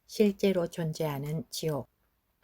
실제로 존재하는 지옥.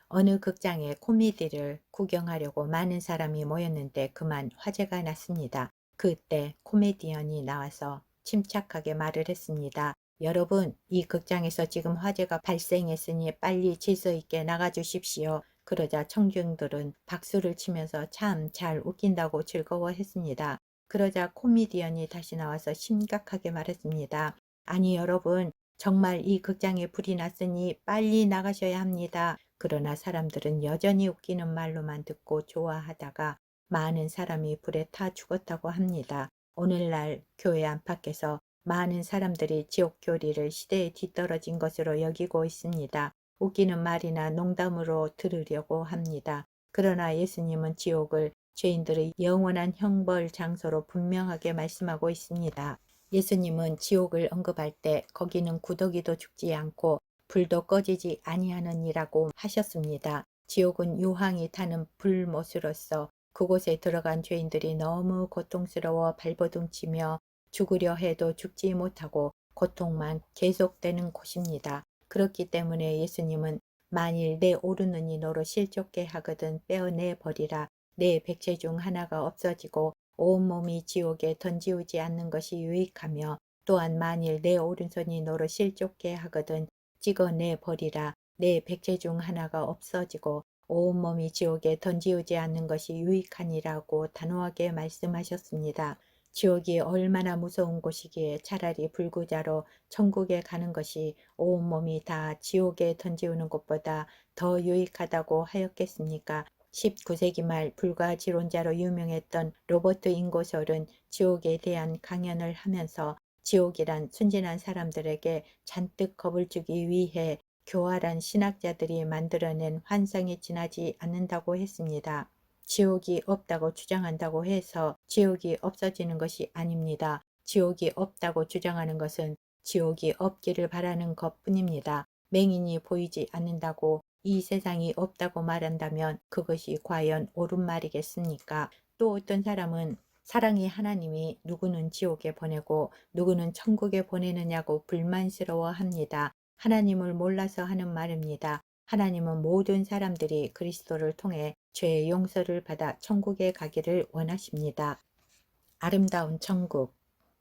어느 극장에 코미디를 구경하려고 많은 사람이 모였는데 그만 화제가 났습니다. 그때 코미디언이 나와서 침착하게 말을 했습니다. 여러분, 이 극장에서 지금 화재가 발생했으니 빨리 질서 있게 나가 주십시오. 그러자 청중들은 박수를 치면서 참 잘 웃긴다고 즐거워했습니다. 그러자 코미디언이 다시 나와서 심각하게 말했습니다. 아니 여러분, 정말 이 극장에 불이 났으니 빨리 나가셔야 합니다. 그러나 사람들은 여전히 웃기는 말로만 듣고 좋아하다가 많은 사람이 불에 타 죽었다고 합니다. 오늘날 교회 안팎에서 많은 사람들이 지옥 교리를 시대에 뒤떨어진 것으로 여기고 있습니다. 웃기는 말이나 농담으로 들으려고 합니다. 그러나 예수님은 지옥을 죄인들의 영원한 형벌 장소로 분명하게 말씀하고 있습니다. 예수님은 지옥을 언급할 때 거기는 구더기도 죽지 않고 불도 꺼지지 아니하느니라고 하셨습니다. 지옥은 유황이 타는 불못으로서 그곳에 들어간 죄인들이 너무 고통스러워 발버둥치며 죽으려 해도 죽지 못하고 고통만 계속되는 곳입니다. 그렇기 때문에 예수님은 만일 내 오르는 너로 실족게 하거든 떼어내 버리라. 내 백체 중 하나가 없어지고 온몸이 지옥에 던지우지 않는 것이 유익하며 또한 만일 내 오른손이 너로 실족게 하거든 찍어내 버리라. 내 백체 중 하나가 없어지고 온몸이 지옥에 던지우지 않는 것이 유익하니라고 단호하게 말씀하셨습니다. 지옥이 얼마나 무서운 곳이기에 차라리 불구자로 천국에 가는 것이 온몸이 다 지옥에 던지우는 것보다 더 유익하다고 하였겠습니까? 19세기 말 불가지론자로 유명했던 로버트 잉고솔은 지옥에 대한 강연을 하면서 지옥이란 순진한 사람들에게 잔뜩 겁을 주기 위해 교활한 신학자들이 만들어낸 환상에 지나지 않는다고 했습니다. 지옥이 없다고 주장한다고 해서 지옥이 없어지는 것이 아닙니다. 지옥이 없다고 주장하는 것은 지옥이 없기를 바라는 것뿐입니다. 맹인이 보이지 않는다고 이 세상이 없다고 말한다면 그것이 과연 옳은 말이겠습니까? 또 어떤 사람은 사랑의 하나님이 누구는 지옥에 보내고 누구는 천국에 보내느냐고 불만스러워 합니다. 하나님을 몰라서 하는 말입니다. 하나님은 모든 사람들이 그리스도를 통해 죄의 용서를 받아 천국에 가기를 원하십니다. 아름다운 천국.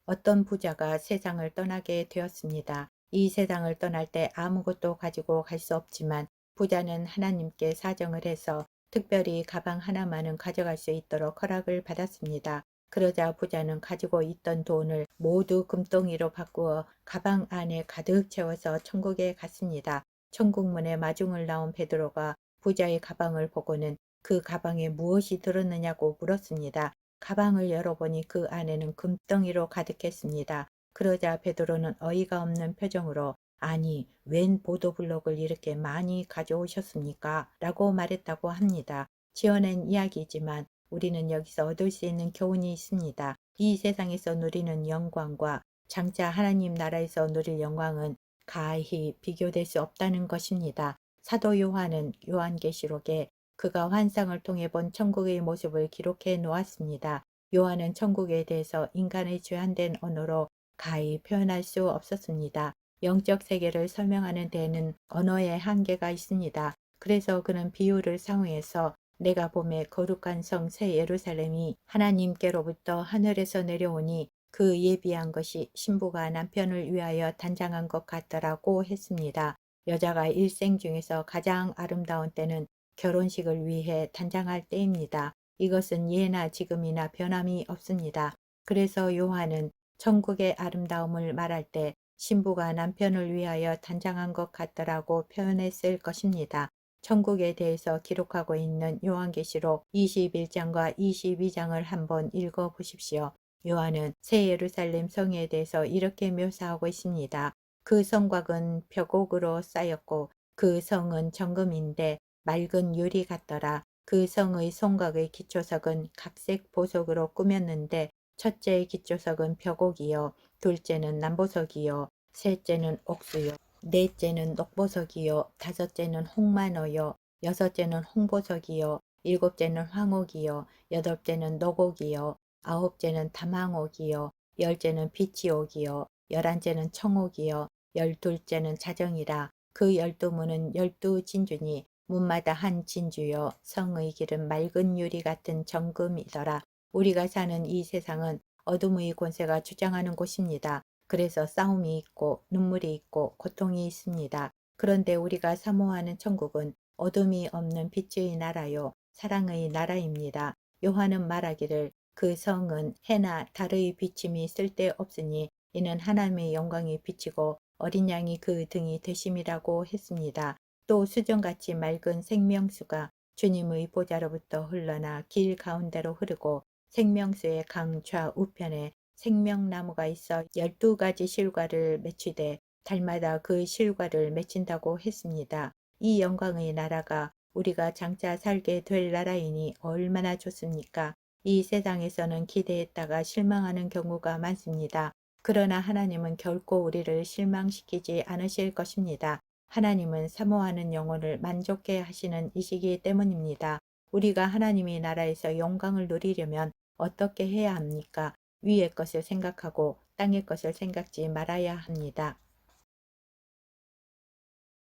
어떤 부자가 세상을 떠나게 되었습니다. 이 세상을 떠날 때 아무것도 가지고 갈 수 없지만 부자는 하나님께 사정을 해서 특별히 가방 하나만은 가져갈 수 있도록 허락을 받았습니다. 그러자 부자는 가지고 있던 돈을 모두 금덩이로 바꾸어 가방 안에 가득 채워서 천국에 갔습니다. 천국문에 마중을 나온 베드로가 부자의 가방을 보고는 그 가방에 무엇이 들었느냐고 물었습니다. 가방을 열어보니 그 안에는 금덩이로 가득했습니다. 그러자 베드로는 어이가 없는 표정으로 아니, 웬 보도블록을 이렇게 많이 가져오셨습니까? 라고 말했다고 합니다. 지어낸 이야기지만 우리는 여기서 얻을 수 있는 교훈이 있습니다. 이 세상에서 누리는 영광과 장차 하나님 나라에서 누릴 영광은 가히 비교될 수 없다는 것입니다. 사도 요한은 요한계시록에 그가 환상을 통해 본 천국의 모습을 기록해 놓았습니다. 요한은 천국에 대해서 인간의 죄한된 언어로 가히 표현할 수 없었습니다. 영적 세계를 설명하는 데에는 언어의 한계가 있습니다. 그래서 그는 비유를 사용해서 내가 봄에 거룩한 성 새 예루살렘이 하나님께로부터 하늘에서 내려오니 그 예비한 것이 신부가 남편을 위하여 단장한 것 같더라고 했습니다. 여자가 일생 중에서 가장 아름다운 때는 결혼식을 위해 단장할 때입니다. 이것은 예나 지금이나 변함이 없습니다. 그래서 요한은 천국의 아름다움을 말할 때 신부가 남편을 위하여 단장한 것 같더라고 표현했을 것입니다. 천국에 대해서 기록하고 있는 요한계시록 21장과 22장을 한번 읽어 보십시오. 요한은 새 예루살렘 성에 대해서 이렇게 묘사하고 있습니다. 그 성곽은 벽옥으로 쌓였고 그 성은 정금인데 맑은 유리 같더라. 그 성의 성곽의 기초석은 각색 보석으로 꾸몄는데 첫째의 기초석은 벽옥이요, 둘째는 남보석이요, 셋째는 옥수요, 넷째는 녹보석이요, 다섯째는 홍만어요, 여섯째는 홍보석이요, 일곱째는 황옥이요, 여덟째는 녹옥이요, 아홉째는 담황옥이요, 열째는 비치옥이요, 열한째는 청옥이요, 열둘째는 자정이라. 그 12문은 12진주니 문마다 한 진주요 성의 길은 맑은 유리 같은 정금이더라. 우리가 사는 이 세상은 어둠의 권세가 주장하는 곳입니다. 그래서 싸움이 있고 눈물이 있고 고통이 있습니다. 그런데 우리가 사모하는 천국은 어둠이 없는 빛의 나라요 사랑의 나라입니다. 요한은 말하기를 그 성은 해나 달의 비침이 쓸데없으니 이는 하나님의 영광이 비치고 어린 양이 그 등이 되심이라고 했습니다. 또 수정같이 맑은 생명수가 주님의 보좌로부터 흘러나 길 가운데로 흐르고 생명수의 강 좌우편에 생명나무가 있어 12가지 실과를 맺히되 달마다 그 실과를 맺힌다고 했습니다. 이 영광의 나라가 우리가 장차 살게 될 나라이니 얼마나 좋습니까? 이 세상에서는 기대했다가 실망하는 경우가 많습니다. 그러나 하나님은 결코 우리를 실망시키지 않으실 것입니다. 하나님은 사모하는 영혼을 만족해 하시는 이시기 때문입니다. 우리가 하나님의 나라에서 영광을 누리려면 어떻게 해야 합니까? 위의 것을 생각하고 땅의 것을 생각지 말아야 합니다.